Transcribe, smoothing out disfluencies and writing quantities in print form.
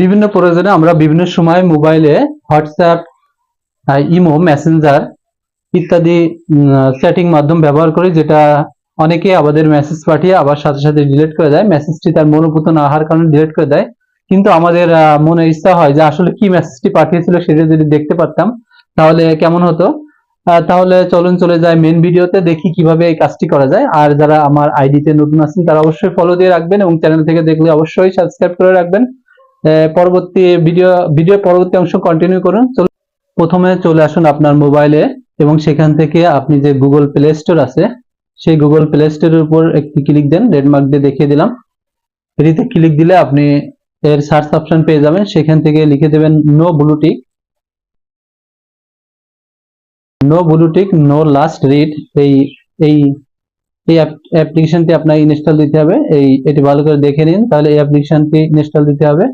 বিভিন্ন প্রয়োজনে আমরা বিভিন্ন সময় মোবাইলে হোয়াটসঅ্যাপ, ইমো, মেসেঞ্জার ইত্যাদি চ্যাটিং মাধ্যম ব্যবহার করি, যেটা অনেকে আমাদের মেসেজ পাঠিয়ে আবার সাথে সাথে ডিলিট করে দেয়। মেসেজটি তার মনোভূত না হওয়ার কারণে ডিলিট করে দেয়, কিন্তু আমাদের মনে ইচ্ছা হয় যে আসলে কি মেসেজটি পাঠিয়েছিল সেটা যদি দেখতে পারতাম তাহলে কেমন হতো। তাহলে চলুন চলে যাই মেন ভিডিওতে, দেখি কিভাবে এই কাজটি করা যায়। আর যারা আমার আইডিতে নতুন আছেন তারা অবশ্যই ফলো দিয়ে রাখবেন এবং চ্যানেল থেকে দেখলে অবশ্যই সাবস্ক্রাইব করে রাখবেন। পরবর্তী ভিডিও পরবর্তী অংশ কন্টিনিউ করুন। প্রথমে চলে আসুন আপনার মোবাইলে এবং সেখান থেকে আপনি যে গুগল প্লে স্টোর আছে সেই গুগল প্লে স্টোরের উপর একটি ক্লিক দেন, রেড মার্ক দিয়ে দেখিয়ে দিলাম। এটিতে ক্লিক দিলে আপনি এর সার্চ অপশন পেয়ে যাবেন। সেখান থেকে লিখে দেবেন no blue tick no last read. এই এই এই অ্যাপ্লিকেশনটি আপনার ইনস্টল দিতে হবে। এটি ভালো করে দেখে নিন, তাহলে এই অ্যাপ্লিকেশনটি ইনস্টল দিতে হবে।